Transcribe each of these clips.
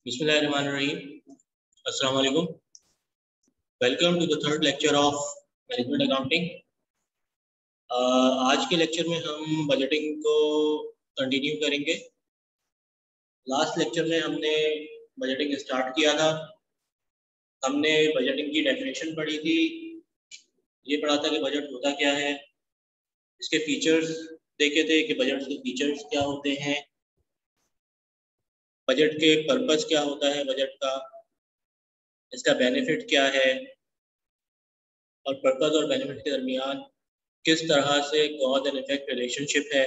बिस्मिल्लाहिर्रहमानिर्रहीम। अस्सलाम वालेकुम। Welcome to the third lecture of management accounting. आज के लेक्चर में हम बजटिंग को कंटिन्यू करेंगे। लास्ट लेक्चर में हमने बजटिंग स्टार्ट किया था। हमने बजटिंग की डेफिनेशन पढ़ी थी, ये पढ़ा था कि बजट होता क्या है, इसके फीचर्स देखे थे कि बजट के फीचर्स क्या होते हैं, बजट के पर्पस क्या होता है बजट का, इसका बेनिफिट क्या है और पर्पस और बेनिफिट के दरमियान किस तरह से कॉज एंड इफेक्ट रिलेशनशिप है।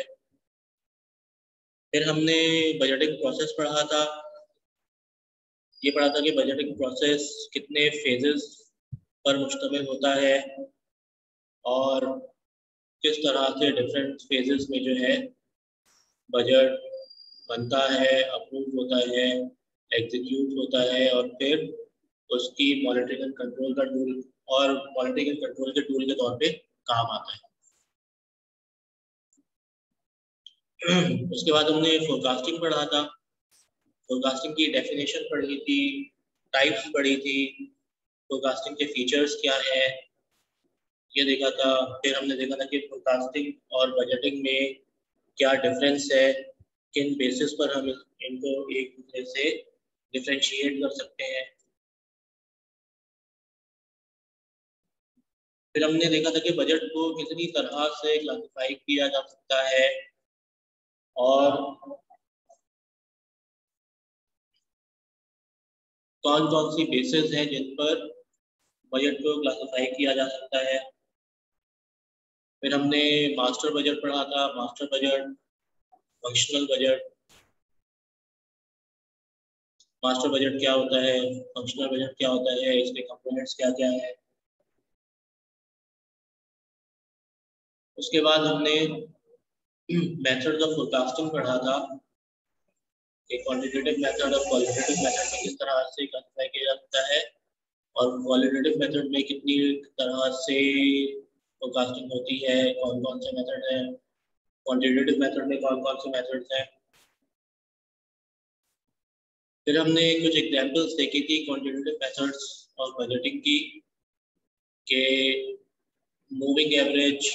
फिर हमने बजटिंग प्रोसेस पढ़ा था। ये पढ़ा था कि बजटिंग प्रोसेस कितने फेजेस पर मुश्तमिल होता है और किस तरह से डिफरेंट फेजेस में जो है बजट बनता है, अप्रूव होता है, एग्जीक्यूट होता है और फिर उसकी मॉनिटरिंग एंड कंट्रोल का टूल और मॉनिटरिंग एंड कंट्रोल के टूल के तौर पे काम आता है। उसके बाद हमने फोरकास्टिंग पढ़ा था। फोरकास्टिंग की डेफिनेशन पढ़ी थी, टाइप्स पढ़ी थी, फोरकास्टिंग के फीचर्स क्या है ये देखा था। फिर हमने देखा था कि फोरकास्टिंग और बजटिंग में क्या डिफरेंस है, किन बेसिस पर हम इनको एक दूसरे से डिफरेंशिएट कर सकते हैं। फिर हमने देखा था कि बजट को कितनी तरह से क्लासिफाई किया जा सकता है और कौन कौन सी बेसिस हैं जिन पर बजट को क्लासिफाई किया जा सकता है। फिर हमने मास्टर बजट पढ़ा था, master budget, functional budget. Master budget क्या होता है, फंक्शनल बजट क्या होता है, इसके कंपोनेंट्स क्या क्या है। उसके बाद हमने मेथड्स ऑफ फोरकास्टिंग पढ़ा था, क्वांटिटेटिव मेथड और क्वालिटेटिव मेथड में किस तरह से क्लासिफाई किया जा सकता है और क्वालिटेटिव मेथड में कितनी तरह से फोरकास्टिंग होती है, कौन कौन से मेथड हैं, क्वांटिटेटिव मेथड में कौन कौन से मेथड्स हैं। फिर हमने कुछ एग्जांपल्स देखी थी क्वांटिटेटिव मेथड्स और बजटिंग की, के मूविंग एवरेज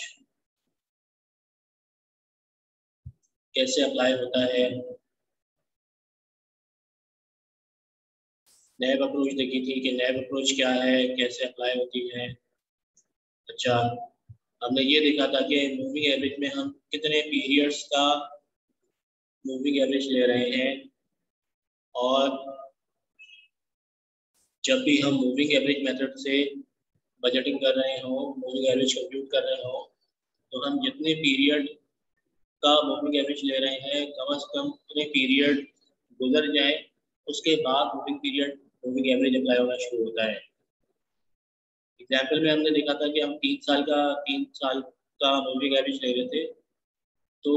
कैसे अप्लाई होता है, नैब अप्रोच देखी थी कि नैब अप्रोच क्या है, कैसे अप्लाई होती है। अच्छा, हमने ये देखा था कि मूविंग एवरेज में हम कितने पीरियड्स का मूविंग एवरेज ले रहे हैं और जब भी हम मूविंग एवरेज मेथड से बजटिंग कर रहे हो, मूविंग एवरेज कंप्यूट कर रहे हो, तो हम जितने पीरियड का मूविंग एवरेज ले रहे हैं कम से कम उतने पीरियड गुजर जाए, उसके बाद मूविंग एवरेज अप्लाई होना शुरू होता है। एग्जाम्पल में हमने देखा था कि हम 3 साल का मूविंग एवरेज ले रहे थे, तो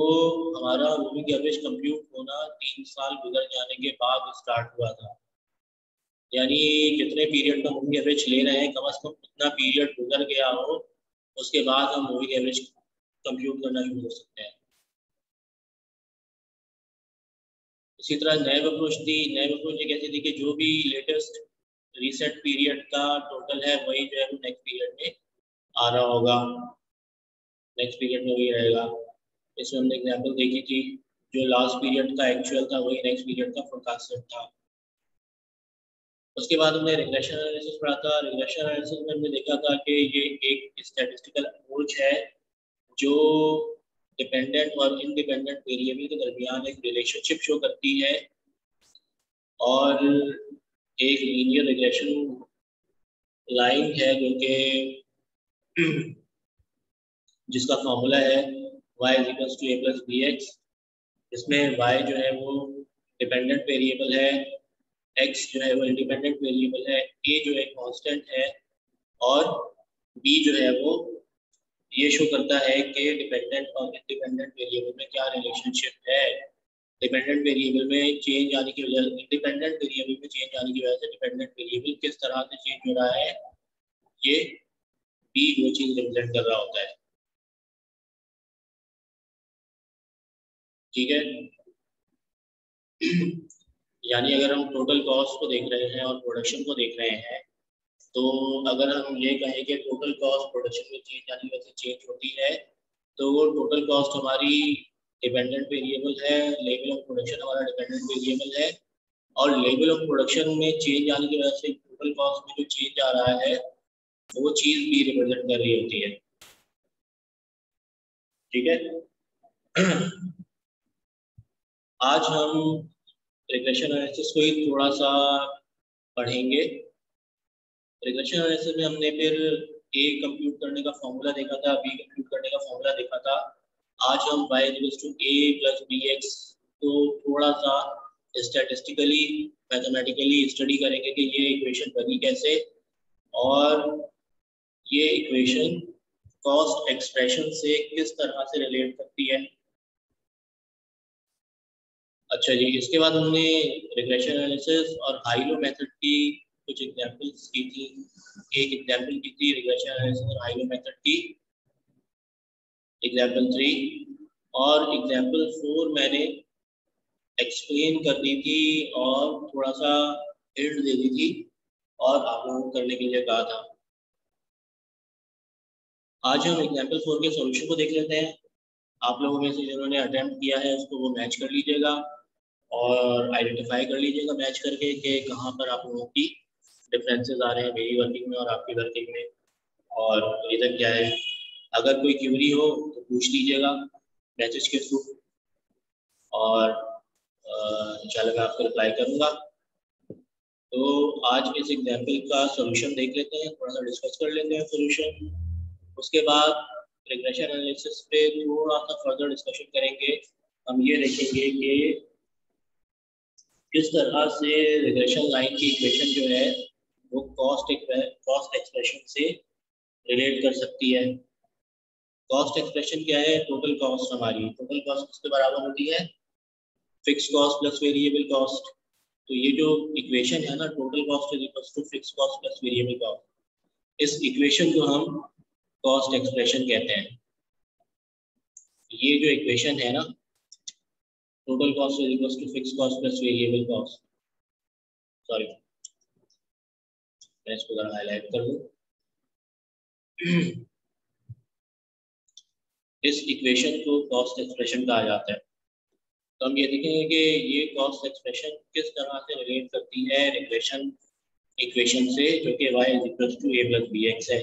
हमारा मूविंग एवरेज कंप्यूट होना 3 साल गुजर जाने के बाद स्टार्ट हुआ था। यानी जितने पीरियड का मूविंग एवरेज ले रहे हैं कम से कम उतना पीरियड गुजर गया हो, उसके बाद हम मूविंग एवरेज कंप्यूट करना शुरू कर सकते हैं। इसी तरह नैब अप्रोच थी। नैब अप्रोच एक ऐसी थी कि जो भी लेटेस्ट रिसेंट पीरियड का टोटल है वही जो है वो नेक्स्ट पीरियड में आ रहा होगा, नेक्स्ट पीरियड में वही रहेगा। इसमें हमने एग्जाम्पल देखी थी, जो लास्ट पीरियड का एक्चुअल था वही नेक्स्ट पीरियड का फोरकास्टेड था। उसके बाद हमने रिग्रेशन एनालिसिस पढ़ा था। रिग्रेशन एनालिसिस में हमने देखा था कि ये एक स्टैटिस्टिकल अप्रोच है जो डिपेंडेंट और इंडिपेंडेंट वेरिएबल के दरमियान एक रिलेशनशिप शो करती है और एक लीनियर रिग्रेशन लाइन है जो कि जिसका फॉर्मूला है y = a + bx, इसमें y जो है वो डिपेंडेंट वेरिएबल है, x जो है वो इंडिपेंडेंट वेरिएबल है, a जो है कांस्टेंट है और b जो है वो ये शो करता है कि डिपेंडेंट और इंडिपेंडेंट वेरिएबल में क्या रिलेशनशिप है। डिपेंडेंट वेरिएबल में चेंज आने की वजह से इंडिपेंडेंट वेरिएबल में चेंज आने की वजह से डिपेंडेंट वेरिएबल किस तरह से चेंज हो रहा है, ये b वो चीज रिप्रेजेंट कर रहा होता है। ठीक है, यानी अगर हम टोटल कॉस्ट को देख रहे हैं और प्रोडक्शन को देख रहे हैं, तो अगर हम ये कहें कि टोटल कॉस्ट प्रोडक्शन में चेंज यानी वैसे चेंज होती है, तो वो टोटल कॉस्ट हमारी डिपेंडेंट वेरिएबल है, लेवल ऑफ प्रोडक्शन हमारा डिपेंडेंट वेरिएबल है, और लेवल ऑफ प्रोडक्शन में चेंज आने की वजह से टोटल कॉस्ट में जो चेंज आ रहा है वो चीज भी रिप्रेजेंट कर रही होती है। ठीक है। आज हम रिग्रेशन एनालिसिस को ही थोड़ा सा पढ़ेंगे। रिग्रेशन एनालिसिस में हमने फिर ए कंप्यूट करने का फॉर्मूला देखा था, बी कंप्यूट करने का फॉर्मूला देखा था। आज हम y equals to a plus bx को थोड़ा सा स्टैटिस्टिकली मैथमेटिकली स्टडी करेंगे कि ये इक्वेशन बनी कैसे, और ये इक्वेशन कॉस्ट एक्सप्रेशन से किस तरह से रिलेट करती है। अच्छा जी, इसके बाद हमने रिग्रेशन एनालिसिस और हाई लो मेथड की कुछ एग्जांपल्स की थी। एक एग्जांपल की थी रिग्रेशन एनालिसिस और हाई लो मेथड की, एग्जांपल 3, और एग्जांपल 4 मैंने एक्सप्लेन कर दी थी और थोड़ा सा हिंट दे दी थी और आप लोगों को करने के लिए कहा था। आज हम एग्जांपल 4 के सॉल्यूशन को देख लेते हैं। आप लोगों में से जिन्होंने अटेम्प्ट किया है उसको वो मैच कर लीजिएगा और आइडेंटिफाई कर लीजिएगा मैच करके कि कहाँ पर आप लोगों की डिफरेंसेस आ रहे हैं मेरी वर्किंग में और आपकी वर्किंग में, और रीज़न क्या है। अगर कोई क्यूरी हो तो पूछ लीजिएगा मैसेज के थ्रू, और इंशाल्लाह मैं आपको रिप्लाई करूँगा। तो आज इस एग्जाम्पल का सॉल्यूशन देख लेते हैं, थोड़ा सा डिस्कस कर लेते हैं सॉल्यूशन। उसके बाद रिग्रेशन एनालिसिस पे थोड़ा सा फर्दर डिस्कशन करेंगे। हम ये देखेंगे कि किस तरह से रिग्रेशन लाइन की इक्वेशन जो है वो कॉस्ट एक्सप्रेशन से रिलेट कर सकती है। कॉस्ट एक्सप्रेशन क्या है? टोटल कॉस्ट हमारी, टोटल कॉस्ट किसके बराबर होती है? Fix cost plus variable cost. तो ये जो इक्वेशन है ना, total cost is equal to fix cost plus variable cost, इस इक्वेशन को हम कॉस्ट एक्सप्रेशन कहते हैं। ये जो इक्वेशन है ना, total cost is equal to fix cost plus variable cost, sorry मैं इसको जरा हाईलाइट कर दूं। इस इक्वेशन को कॉस्ट एक्सप्रेशन कहा जाता है। तो हम ये देखेंगे कि ये कॉस्ट एक्सप्रेशन किस तरह से रिलेट करती है रिग्रेशन इक्वेशन से, जो कि y is equal to a plus bx है।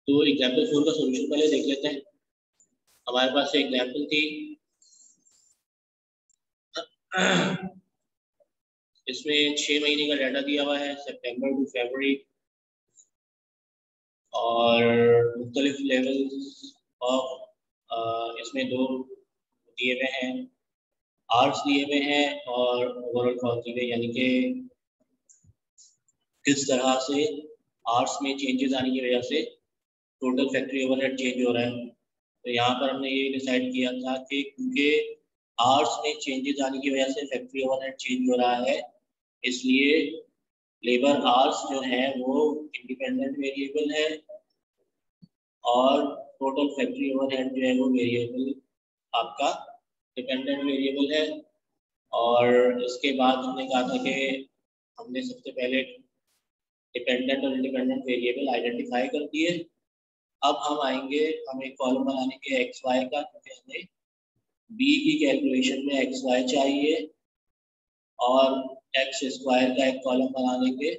तो एग्जाम्पल 4 का सॉल्यूशन पहले देख लेते हैं। हमारे पास एग्जाम्पल थी, इसमें 6 महीने का डाटा दिया हुआ है, सितंबर टू फरवरी, और मुख्तलिफ लेवल्स ऑफ इसमें 2 दिए हुए हैं, आर्स दिए हुए हैं और ओवरऑल कॉस्ट दी गई, यानी कि किस तरह से आर्स में चेंजेस आने की वजह से टोटल फैक्ट्री ओवरहेड चेंज हो रहा है। तो यहाँ पर हमने ये डिसाइड किया था कि क्योंकि आर्स में चेंजेस आने की वजह से फैक्ट्री ओवरहेड चेंज हो रहा है, इसलिए लेबर आर्स जो है वो इंडिपेंडेंट वेरिएबल है और टोटल फैक्ट्री ओवरहेड जो है वो वेरिएबल आपका डिपेंडेंट वेरिएबल है। और इसके बाद हमने कहा था कि हमने सबसे पहले डिपेंडेंट और इंडिपेंडेंट वेरिएबल आइडेंटिफाई कर दिए। अब हम आएंगे, हम एक कॉलम बनाने के एक्स वाई का, क्योंकि हमें बी की कैलकुलेशन में एक्स वाई चाहिए, और एक्स स्क्वायर का एक कॉलम बना देंगे,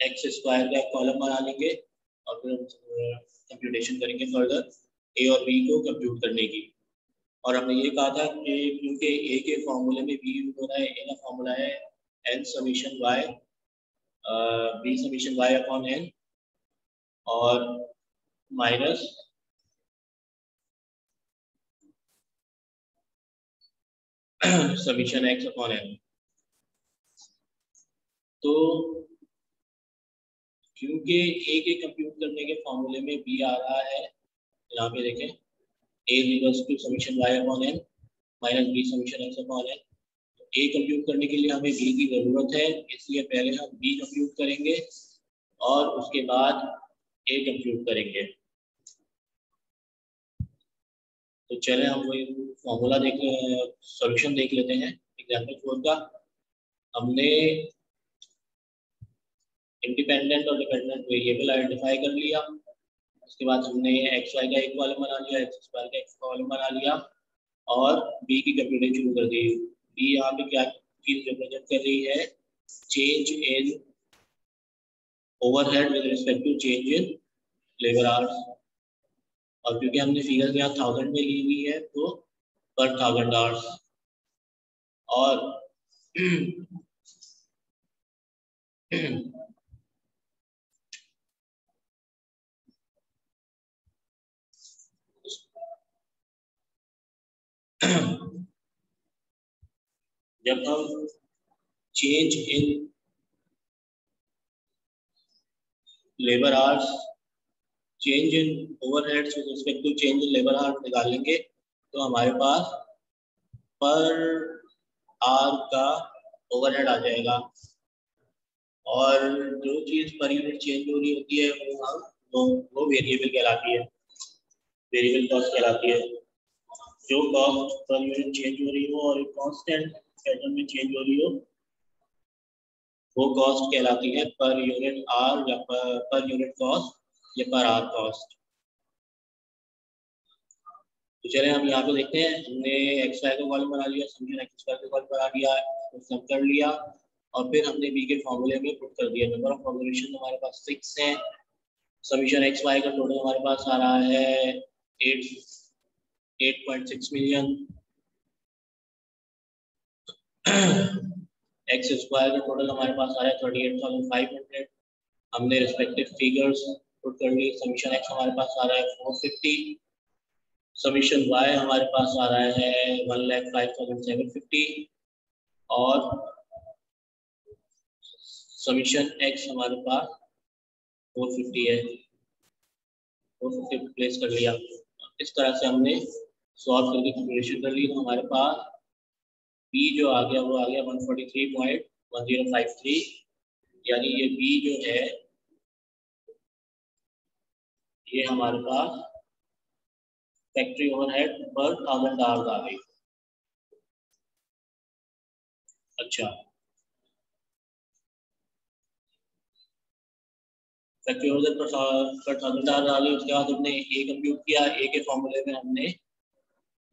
एक्स स्क्वायर का एक कॉलम बना लेंगे, और फिर कंप्यूटेशन करेंगे फर्दर ए और बी को कंप्यूट करने की। और हमने ये कहा था कि क्योंकि ए के फॉर्मूले में बी यूज हो रहा है, ए का फॉर्मूला है n summation y, b summation y upon n, और minus summation x upon n. तो क्योंकि ए के कंप्यूट करने के फॉर्मूले में बी आ रहा है, यहाँ पे देखें a equals to summation y upon n minus b summation x upon n. तो ए कंप्यूट करने के लिए हमें बी की जरूरत है, इसलिए पहले हम बी कंप्यूट करेंगे और उसके बाद ए कंप्यूट करेंगे। तो चले हम वही फॉर्मूला देख सॉल्यूशन देख लेते हैं एग्जाम्पल 4 का। हमने इंडिपेंडेंट और डिपेंडेंट वेरिएबल आइडेंटिफाई कर लिया, उसके बाद हमने एक्स वाई का एक कॉलम बना लिया, एक्स स्क्वायर का एक कॉलम बना लिया और बी की कंप्यूटिंग शुरू कर दी। बी यहाँ पे क्या चीज रिप्रेजेंट कर रही है, change in overhead with respect to change in labour hours. और क्योंकि हमने फिगर यहाँ 1000 में ली हुई है तो पर 1000 आवर्स। और जब हम change in labour hours, change in overheads with respect to change in labour hours निकालेंगे तो हमारे पास पर आवर का ओवरहेड आ जाएगा। और जो चीज पर यूनिट चेंज हो रही होती है वो वेरिएबल कहलाती है, वेरिएबल कॉस्ट कहलाती है। जो कॉस्ट पर यूनिट चेंज हो रही हो और एक कांस्टेंट पैटर्न में चेंज हो रही हो वो कॉस्ट कहलाती है पर यूनिट आर या पर यूनिट कॉस्ट या पर आर कॉस्ट। तो चले हम यहाँ पे देखते हैं, हमने एक्स वाई का कॉलम बना लिया, समीशन एक्स स्क्वायर का कॉलम बना लिया, सब कर लिया और फिर हमने बी के फॉर्मूले में पुट कर दिया। नंबर ऑफ ऑब्जर्वेशन हमारे पास 6 है, समीशन एक्स वाई का टोटल हमारे पास आ रहा है 8.6 मिलियन, एक्स स्क्वायर का टोटल हमारे पास आ रहा है 38,500। हमने रिस्पेक्टिव फिगर्स पुट कर ली, समीशन एक्स हमारे पास आ रहा है 450, समीशन वाई हमारे पास आ रहा है 1,05,750 और समीशन एक्स हमारे पास 450 है, 450 प्लेस कर लिया। इस तरह से हमने सॉल्व करके कैलकुलेशन कर ली तो हमारे पास बी जो आ गया वो आ गया 143.1053, यानी ये बी जो है ये हमारे पास फैक्ट्री ओवरहेड पर 1000 आवर्स आ गई। अच्छा, फैक्ट्री ओवरहेड पर 1000 आवर्स आ गई। उसके बाद हमने ए कंप्यूट किया, ए के फॉर्मूले में हमने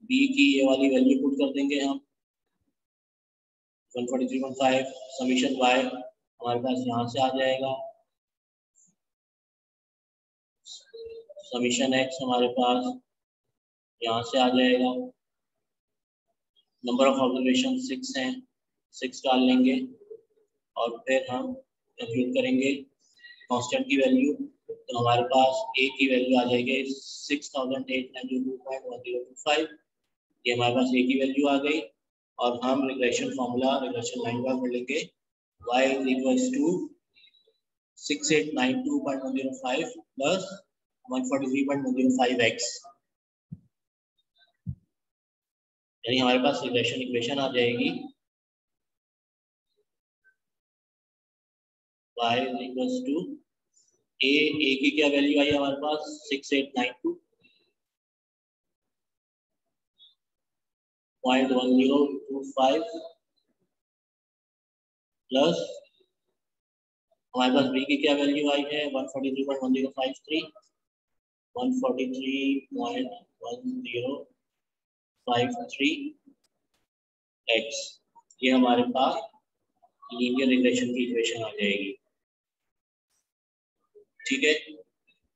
बी की ये वाली वैल्यू पुट कर देंगे हम 143.5, समीशन वाई हमारे पास यहाँ से आ जाएगा, समीशन एक्स हमारे पास यहाँ से आ जाएगा, नंबर ऑफ ऑब्जर्वेशन 6 हैं, 6 डाल लेंगे और फिर हम कंप्यूट करेंगे कांस्टेंट की वैल्यू। तो हमारे पास ए की वैल्यू आ जाएगी 6,892.1025, ये हमारे पास ए की वैल्यू आ गई। और हम रिग्रेशन फार्मूला रिग्रेशन लाइन का कर लेंगे, y is equals to 6892.105 plus 143.105x, यानी हमारे पास रिग्रेशन इक्वेशन आ जाएगी y is equals to a की क्या वैल्यू आई हमारे पास 6892.1025 प्लस हमारे पास बी की क्या वैल्यू आई है 143.1053, 143.1053x, ये हमारे पास लीनियर रिग्रेशन की इक्वेशन आ जाएगी। ठीक है,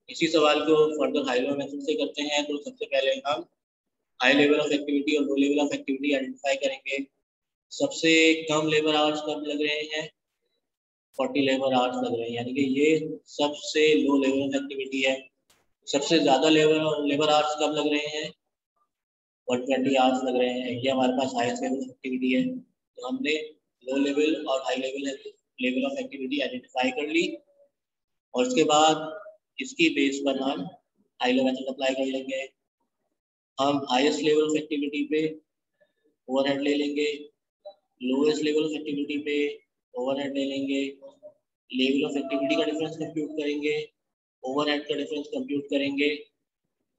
इसी सवाल को फर्दर हाई लेवल मेथड से करते हैं। तो सबसे पहले हम हाई लेवल ऑफ एक्टिविटी और low level of activity identify करेंगे। सबसे कम लेबर आवर्स कब लग रहे हैं, 40 लेबर आवर्स लग रहे हैं, यानी कि ये सबसे लो लेवल ऑफ एक्टिविटी है। सबसे ज्यादा लेबर आवर्स कब लग रहे हैं, 120 आवर्स लग रहे हैं, ये हमारे पास हाईएस्ट लेवल ऑफ एक्टिविटी है। तो हमने लो लेवल और high level of activity identify कर ली और उसके बाद इसकी बेस पर हम हाई लेवल मेथड अप्लाई कर लेंगे। हम हाईएस्ट लेवल ऑफ एक्टिविटी पे ओवरहेड ले लेंगे, लोएस्ट लेवल ऑफ एक्टिविटी पे ओवरहेड ले लेंगे, लेवल ऑफ एक्टिविटी का डिफरेंस कंप्यूट करेंगे, ओवरहेड का डिफरेंस कंप्यूट करेंगे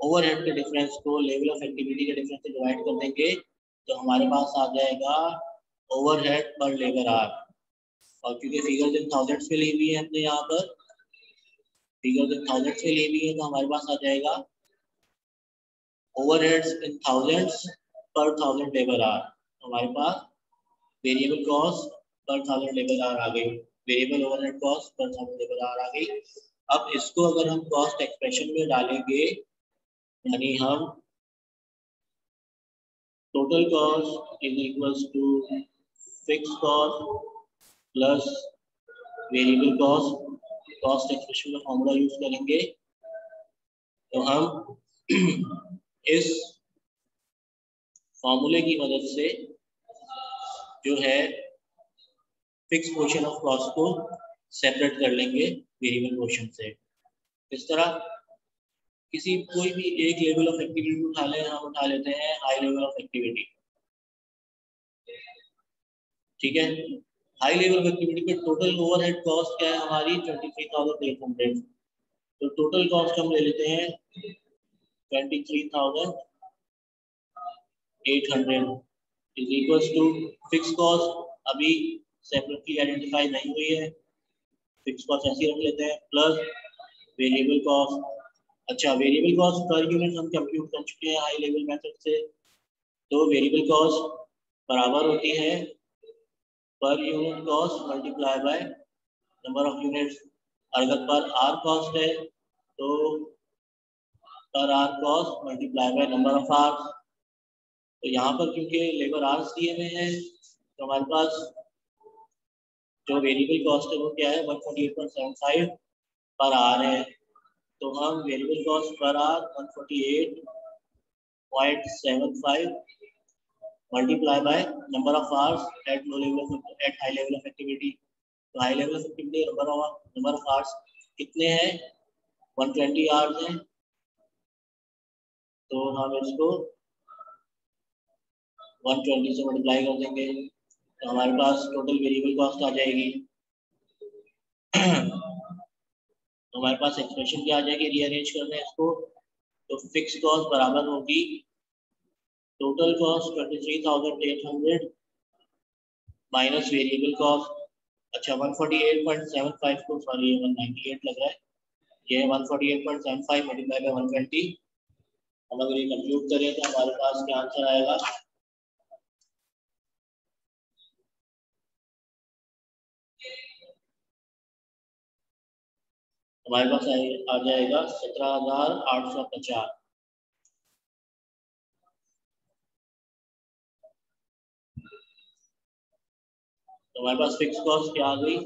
ओवरहेड के डिफरेंस को लेवल ऑफ एक्टिविटी के डिफरेंस से डिवाइड कर देंगे तो हमारे पास आ जाएगा ओवरहेड पर लेबर आवर। और क्योंकि फिगर्स इन थाउजेंड्स में ली हुई है हमने यहाँ पर, फिगर्स इन थाउजेंड्स में ली हुई है, तो हमारे पास आ जाएगा overheads in thousands per thousand labour hour. हमारे पास variable cost per thousand labour hour आ गई, variable overhead cost per thousand labour hour आ गई। अब इसको अगर हम कॉस्ट एक्सप्रेशन में डालेंगे, यानी हम total cost is equals to fix cost plus variable cost, cost expression में फॉर्मूला यूज करेंगे तो हम इस फॉर्मूले की मदद से जो है फिक्स पोर्शन ऑफ कॉस्ट को सेपरेट कर लेंगे वेरिएबल पोर्शन से। इस तरह किसी कोई भी एक लेवल ऑफ एक्टिविटी उठा लें, हम उठा लेते हैं हाई लेवल ऑफ एक्टिविटी, ठीक है। हाई लेवल ऑफ एक्टिविटी पे टोटल ओवरहेड कॉस्ट क्या है हमारी 23,800, तो टोटल कॉस्ट हम ले लेते हैं 23,800 is equals to fix cost अभी सेपरेटली आइडेंटिफाई नहीं हुई है, फिक्स कॉस्ट ऐसे रख लेते हैं, प्लस वेरिएबल कॉस्ट। अच्छा, वेरिएबल कॉस्ट पर यूनिट हम कंप्यूट कर चुके हैं हाई लेवल मेथड से, तो वेरिएबल कॉस्ट बराबर होती है per unit cost multiply by number of units. अगर पर आर कॉस्ट है तो per hour cost multiply by number of hours. तो यहाँ पर क्योंकि लेबर आवर्स दिए हुए हैं तो हमारे पास जो वेरिएबल कॉस्ट है वो क्या है 148.75 पर आवर है, तो हम variable cost per hour 148.75 multiply by number of hours at low level at high level of activity. तो high level of activity number of hours कितने हैं 120 आवर्स हैं, तो हम इसको 120 से मल्टीप्लाई कर देंगे तो हमारे पास टोटल वेरिएबल कॉस्ट आ जाएगी। तो हमारे पास एक्सप्रेशन क्या आ जाएगी, रीअरेंज करना है इसको, तो फिक्स कॉस्ट बराबर होगी total cost 23,800 minus variable cost. अच्छा 148.75 को सॉरी 198 लग रहा है, ये 148.75 मल्टीप्लाई बाय 120। हम अगर ये कंप्यूट करें तो हमारे पास क्या आंसर आएगा, हमारे पास आ जाएगा 17,850। तो हमारे पास फिक्स कॉस्ट क्या आ गई,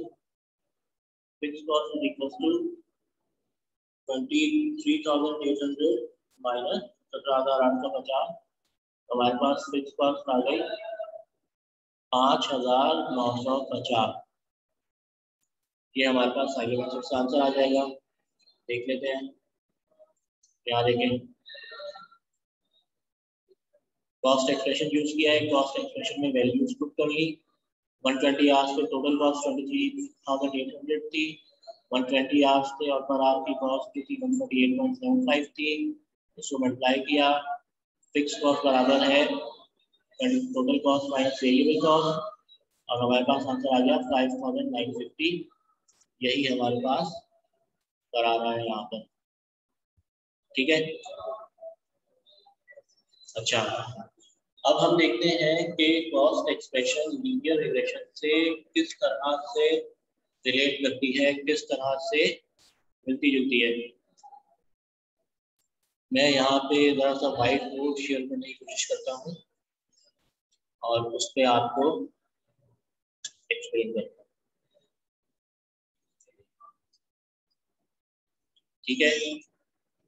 fix cost is equal to 23,800 minus 17,850। हमारे पास फिक्स कॉस्ट आ गई 5,950। ये हमारे पास आगे बढ़ से आंसर आ जाएगा, देख लेते हैं क्या देखें। कॉस्ट एक्सप्रेशन यूज किया है, कॉस्ट एक्सप्रेशन में वैल्यूज पुट कर ली। 120 आवर्स पे टोटल कॉस्ट 23,800 थी, 120 आवर्स थे और पर आवर की कॉस्ट थी 148.75 थी, इसको मल्टीप्लाई किया, फिक्स कॉस्ट बराबर है total cost minus variable cost और हमारे पास आंसर आ गया 5,950। यही हमारे पास करा रहा है यहाँ पर, ठीक है। अच्छा, अब हम देखते हैं कि कॉस्ट एक्सप्रेशन लीनियर रिग्रेशन से किस तरह से रिलेट करती है, किस तरह से मिलती जुलती है। मैं यहाँ पे जरा सा व्हाइट बोर्ड शेयर करने की कोशिश करता हूँ और उस पर आपको एक्सप्लेन करता हूँ, ठीक है।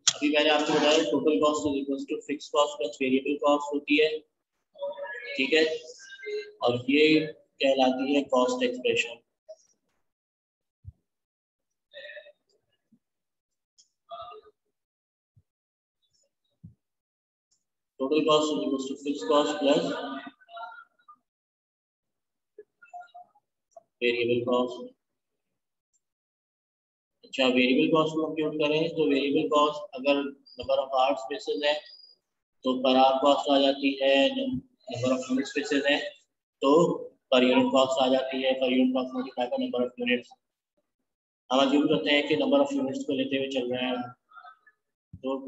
अभी मैंने आपको बताया total cost is equal to fix cost plus variable cost होती है, ठीक है, और ये कहलाती है cost expression. Total cost is equal to fix cost plus variable cost. अच्छा, वेरिएबल कॉस्ट को कंप्यूट करें तो वेरिएबल कॉस्ट अगर नंबर ऑफ आर्ट स्पेसेस है तो पर आर कॉस्ट आ जाती है, नंबर ऑफ यूनिट स्पेसेस है तो पर यूनिट कॉस्ट आ जाती है, per unit cost multiply by number of units. हम अज्यूम करते हैं कि नंबर ऑफ यूनिट्स को लेते हुए चल रहे हैं तो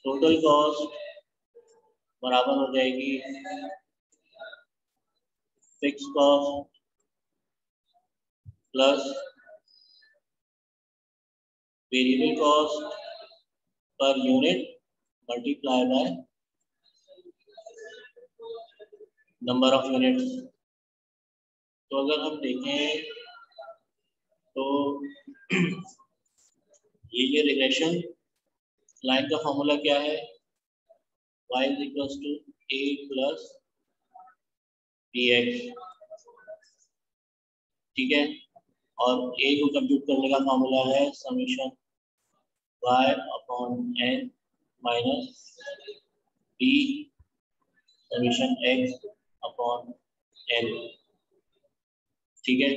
टोटल कॉस्ट बराबर हो जाएगी fix cost plus variable cost per unit multiply by number of units. तो अगर हम देखें तो ये रिग्रेशन लाइन का फॉर्मूला क्या है, y is equals to a plus bx, ठीक है। और a को कंप्यूट करने का फॉर्मूला है summation y upon n minus b summation x upon n, ठीक है।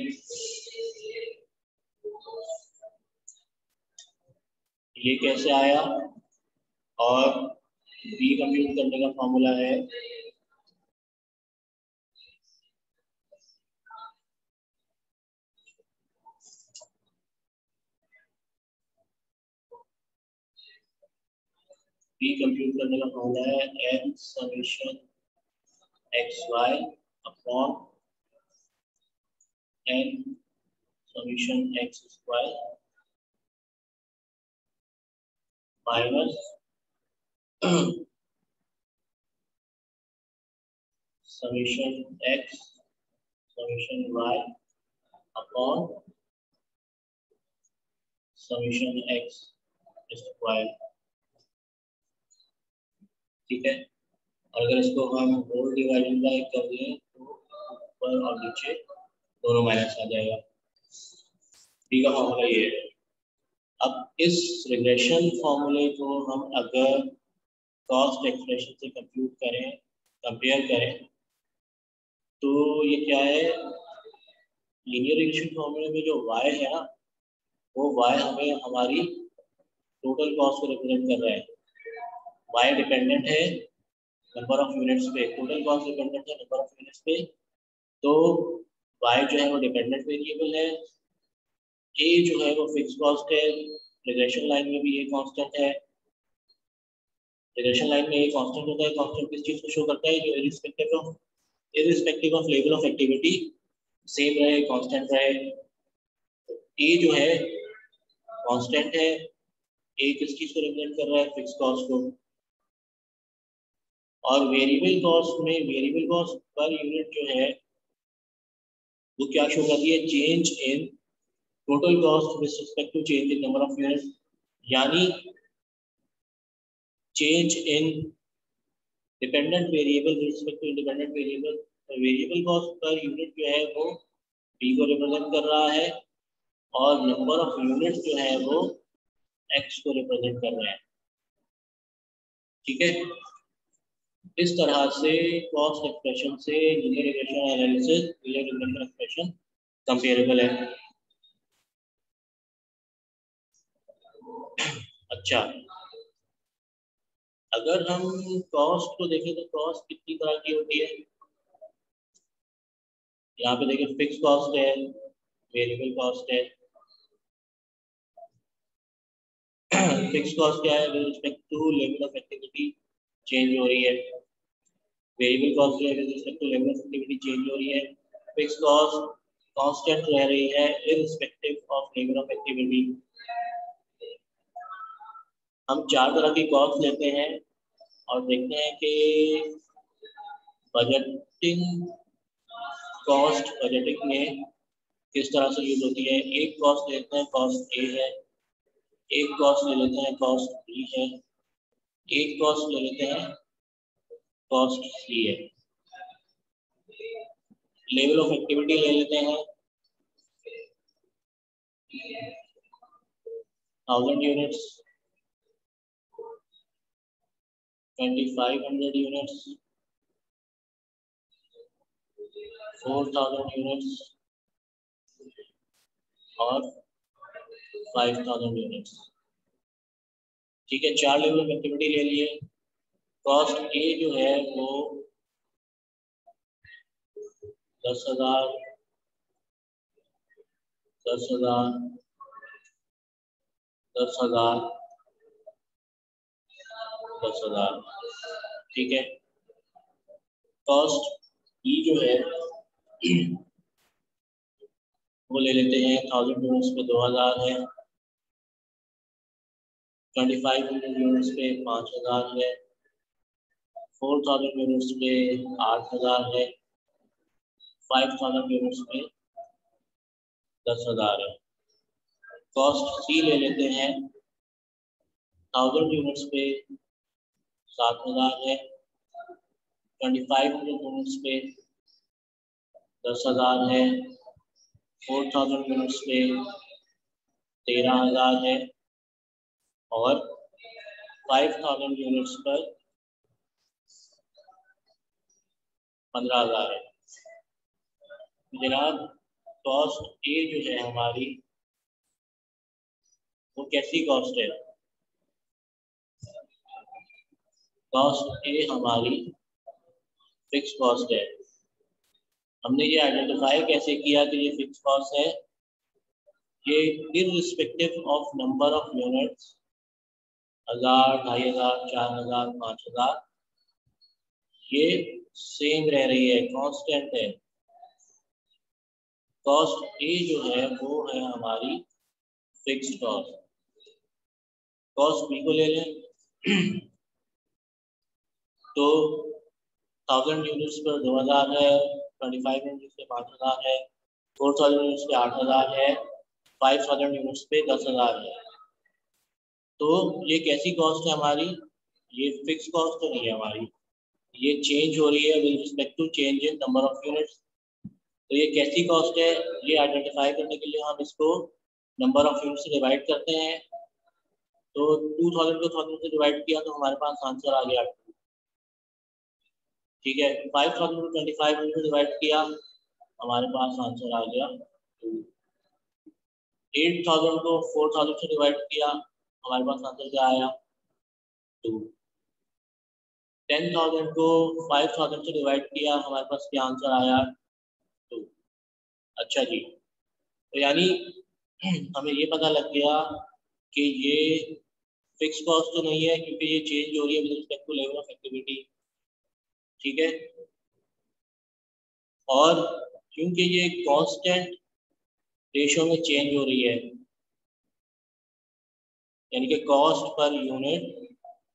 ये कैसे आया, और b कंप्यूट करने का फॉर्मूला है b कंप्यूट करने का फॉर्मूला है n summation xy upon n summation x square minus summation x summation y upon summation x square, ठीक है। अगर इसको हम होल डिवाइडेड बाय कर दें तो ऊपर और नीचे दोनों माइनस आ जाएगा, ठीक है। फॉर्मूला ये है। अब इस रिग्रेशन फॉर्मूले को हम अगर कॉस्ट एक्सप्रेशन से कंप्यूट करें, कंपेयर करें, तो ये क्या है, लीनियर रिग्रेशन फॉर्मूले में जो y है ना, वो y हमें हमारी टोटल कॉस्ट को रिप्रेजेंट कर रहा है। y डिपेंडेंट है नंबर ऑफ यूनिट्स पे, टोटल कॉस्ट डिपेंडेंट है नंबर ऑफ यूनिट्स पे, तो y जो है वो डिपेंडेंट वेरिएबल है, a जो है वो फिक्स कॉस्ट है। रिग्रेशन लाइन में भी ये कांस्टेंट है, रिग्रेशन लाइन में ये कांस्टेंट होता है। कांस्टेंट किस चीज को शो करता है, जो irrespective of level of activity same रहे, कांस्टेंट रहे। a जो है कांस्टेंट है, a किस चीज को रिप्रेजेंट कर रहा है, फिक्स कॉस्ट को। और वेरिएबल कॉस्ट में वेरिएबल कॉस्ट पर यूनिट जो है वो क्या शो करती है, change in total cost with respect to change in number of units, यानी change in dependent variable with respect to independent variable. Variable cost per unit जो है वो b को रिप्रेजेंट कर रहा है और नंबर ऑफ यूनिट्स जो है वो x को रिप्रेजेंट कर रहे हैं, ठीक है। इस तरह से कॉस्ट एक्सप्रेशन से linear regression analysis, linear regression expression comparable है। अच्छा, अगर हम कॉस्ट को देखें तो कॉस्ट कितनी तरह की होती है, यहाँ पे देखिए फिक्स कॉस्ट है, वेरिएबल कॉस्ट है। फिक्स कॉस्ट क्या है, with respect to level of activity change हो रही है। वेरिएबल कॉस्ट जो है with respect to level of activity change हो रही है। फिक्स कॉस्ट कांस्टेंट रह रही है irrespective of level of activity. हम चार तरह की कॉस्ट लेते हैं और देखते हैं कि बजटिंग कॉस्ट बजटिंग में किस तरह से यूज होती है। एक कॉस्ट लेते हैं कॉस्ट ए है, एक कॉस्ट ले लेते हैं कॉस्ट बी है, एक कॉस्ट ले लेते हैं कॉस्ट सी है। लेवल ऑफ एक्टिविटी ले लेते हैं 1000 यूनिट्स, 2500 यूनिट्स, 4000 यूनिट्स और 5000 यूनिट्स। ठीक है, 4 लेवल ऑफ एक्टिविटी ले लिए। कॉस्ट ए जो है वो 10,000, 10,000, 10,000, 10,000, ठीक है। कॉस्ट ई जो है वो ले लेते हैं 1000 यूनिट्स पे 2000 है, 2500 यूनिट्स पे 5000 है, 4000 यूनिट्स पे 8000 है, 5000 यूनिट्स पे 10,000 है। कॉस्ट सी ले लेते हैं 1000 यूनिट्स पे 7000 है, 2500 यूनिट्स पे 10,000 है, 4000 यूनिट्स पे 13,000 है और 5000 यूनिट्स पर 15,000 है। जनाब कॉस्ट ए जो है हमारी वो कैसी कॉस्ट है? कॉस्ट ए हमारी फिक्स कॉस्ट है। हमने ये आइडेंटिफाई कैसे किया कि ये फिक्स कॉस्ट है? ये irrespective of number of units, 1000, 2500, 4000, 5000, ये सेम रह रही है, कांस्टेंट है। कॉस्ट ए जो है वो है हमारी फिक्स्ड कॉस्ट। कॉस्ट बी को ले लें तो 1000 यूनिट्स पर 2000 है, 25 यूनिट्स पे 5000 है, 4000 यूनिट्स पे 8000 है, 5000 यूनिट्स पे 10,000 है। तो ये कैसी कॉस्ट है हमारी? ये फिक्स कॉस्ट तो नहीं है हमारी, ये चेंज हो रही है with respect to change in number of units. तो ये कैसी कॉस्ट है, ये आइडेंटिफाई करने के लिए हम इसको नंबर ऑफ यूनिट से डिवाइड करते हैं। तो 2000 को 1000 से डिवाइड किया तो हमारे पास आंसर आ गया 2, ठीक है। 5000 को 25 से डिवाइड किया हमारे पास आंसर आ गया 2। 8000 को 4000 से डिवाइड किया हमारे पास आंसर क्या आया 2। 10,000 को 5000 से डिवाइड किया हमारे पास क्या आंसर आया 2। अच्छा जी, तो यानी हमें ये पता लग गया कि ये फिक्स कॉस्ट तो नहीं है क्योंकि ये चेंज हो रही है with respect to level of activity, ठीक है। और क्योंकि ये कांस्टेंट रेशियो में चेंज हो रही है, यानी कि कॉस्ट पर यूनिट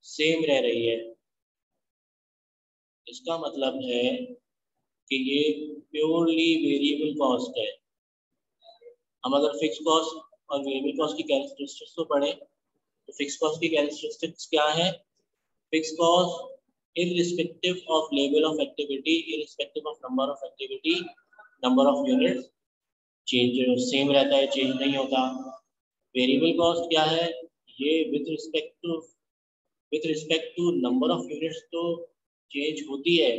सेम रह रही है, इसका मतलब है कि ये प्योरली वेरिएबल कॉस्ट है। हम अगर फिक्स कॉस्ट और वेरिएबल कॉस्ट की कैरेक्टरिस्टिक्स को पढ़ें तो फिक्स कॉस्ट की कैरेक्टरिस्टिक्स क्या है? Fix cost irrespective of level of activity, irrespective of number of activity, number of units change same रहता है, चेंज नहीं होता। वेरिएबल कॉस्ट क्या है? ये with respect to number of units तो चेंज होती है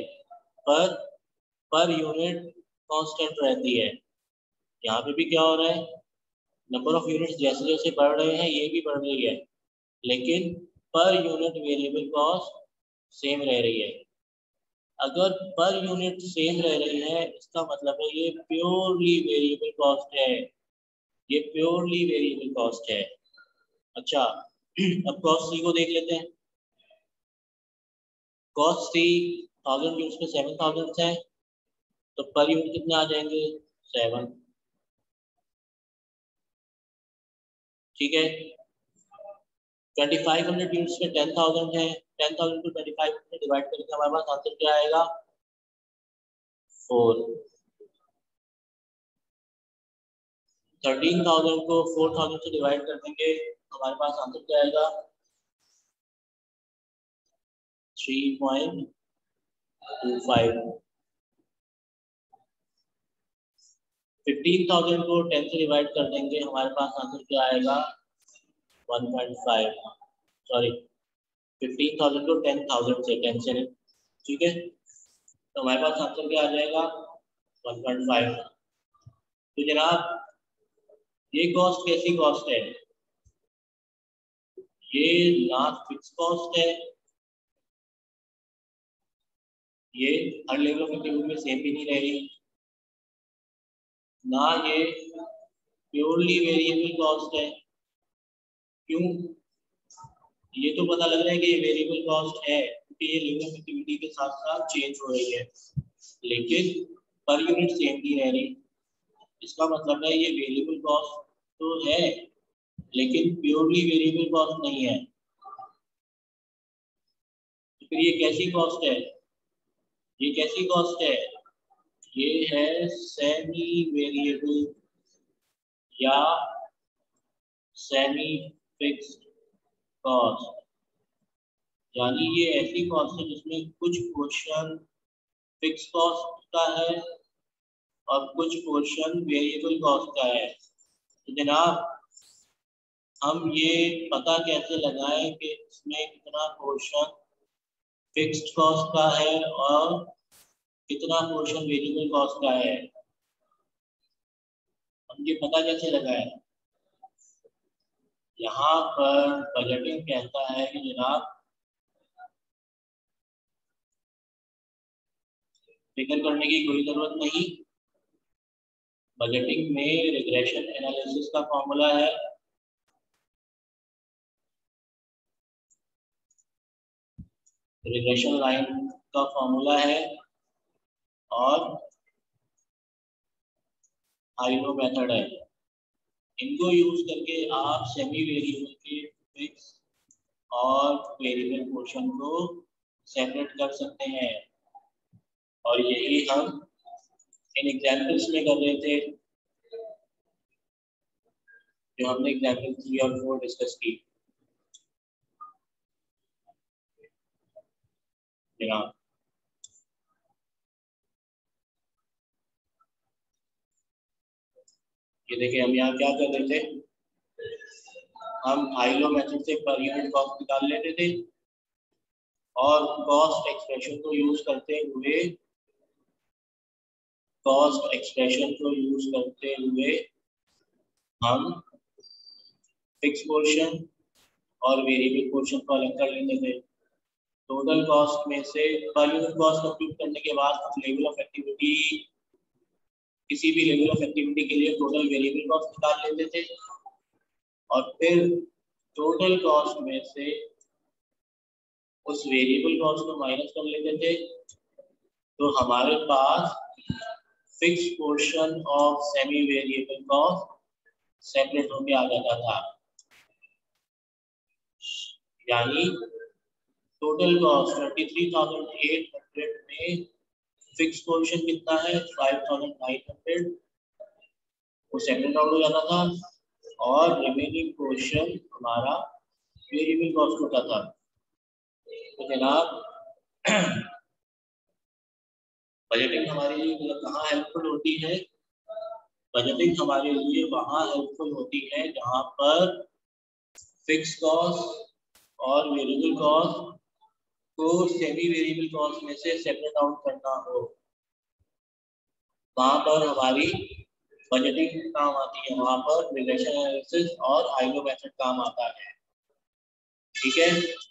पर यूनिट कांस्टेंट रहती है। यहाँ पे भी क्या हो रहा है, नंबर ऑफ यूनिट्स जैसे जैसे बढ़ रहे हैं ये भी बढ़ रही है, लेकिन per unit variable cost same रह रही है। अगर पर यूनिट सेम रह रही है इसका मतलब है ये प्योरली वेरिएबल कॉस्ट है, ये प्योरली वेरिएबल कॉस्ट है। अच्छा अब कॉस्ट सी को देख लेते हैं। कॉस्ट सी 1000 यूनिट्स पे 7000 है तो पर यूनिट कितने आ जाएंगे 7, ठीक है। 2500 यूनिट्स पे 10,000 है, 10,000 को 25 से डिवाइड करके हमारे पास आंसर क्या आएगा 4। 13,000 को 4000 से डिवाइड कर देंगे हमारे पास आंसर क्या आएगा 3.25। 15,000 को 10 से डिवाइड कर देंगे हमारे पास आंसर क्या आएगा 1.5। सॉरी 15,000 को 10,000 से 10 से, ठीक है, तो हमारे पास आंसर क्या आ जाएगा 1.5। तो जनाब ये कॉस्ट कैसी कॉस्ट है? ये लास्ट फिक्स कॉस्ट है, ये हर लेवल ऑफ एक्टिविटी में सेम भी नहीं रहेगी ना, ये प्योरली वेरिएबल कॉस्ट है। क्यों? ये तो पता लग रहा है कि ये वेरिएबल कॉस्ट है क्योंकि ये लेवल ऑफ एक्टिविटी के साथ साथ चेंज हो रही है, लेकिन पर यूनिट सेम नहीं रह रही। इसका मतलब है ये वेरिएबल कॉस्ट तो है लेकिन प्योरली वेरिएबल कॉस्ट नहीं है। तो फिर ये कैसी कॉस्ट है? ये कैसी कॉस्ट है? ये है सेमी वेरिएबल या सेमी फिक्स्ड कॉस्ट। यानी ये ऐसी कॉस्ट है जिसमें कुछ पोर्शन फिक्स कॉस्ट का है और कुछ पोर्शन वेरिएबल कॉस्ट का है। तो जनाब हम ये पता कैसे लगाएं कि इसमें कितना पोर्शन फिक्स्ड कॉस्ट का है और कितना पोर्शन वेरिएबल कॉस्ट का है? हम ये पता कैसे लगाएं? यहाँ पर बजटिंग कहता है कि जनाब फिक्र करने की कोई जरूरत नहीं। बजटिंग में रिग्रेशन एनालिसिस का फॉर्मूला है रिग्रेशन लाइन का फॉर्मूला है और हाइलो मेथड है। इनको यूज करके आप सेमी वेरिएबल के फिक्स और वेरिएबल पोर्शन को सेपरेट कर सकते हैं और यही हम इन एग्जाम्पल्स में कर रहे थे जो हमने एग्जाम्पल 3 और 4 डिस्कस की। ये देखिए हम यहाँ क्या कर रहे थे, हम हाइलो मेथड से पर यूनिट कॉस्ट निकाल लेते थे और कॉस्ट एक्सप्रेशन को यूज करते हुए हम फिक्स पोर्शन और वेरिएबल पोर्शन को अलग कर लेते थे। टोटल कॉस्ट में से पर यूनिट कॉस्ट कंप्यूट करने के बाद हम लेवल ऑफ एक्टिविटी, किसी भी लेवल ऑफ एक्टिविटी के लिए टोटल वेरिएबल कॉस्ट निकाल लेते थे और फिर टोटल कॉस्ट में से उस वेरिएबल कॉस्ट को माइनस कर लेते थे तो हमारे पास fix portion of semi variable cost separate होके आ जाता था। यानी टोटल कॉस्ट 23,800 में फिक्स पोर्शन कितना है 5,900, वो सेपरेट आउट हो जाता था और रिमेनिंग पोर्शन हमारा वेरिएबल कॉस्ट होता था। तो जनाब बजटिंग हमारे लिए मतलब कहाँ हेल्पफुल होती है? बजटिंग हमारे लिए वहाँ हेल्पफुल होती है जहाँ पर फिक्स कॉस्ट और वेरिएबल कॉस्ट को सेमी वेरिएबल कॉस्ट में से सेपरेट आउट करना हो, वहाँ पर हमारी बजटिंग काम आती है, वहाँ पर रिग्रेशन एनालिसिस और हाइलो मेथड काम आता है। ठीक है।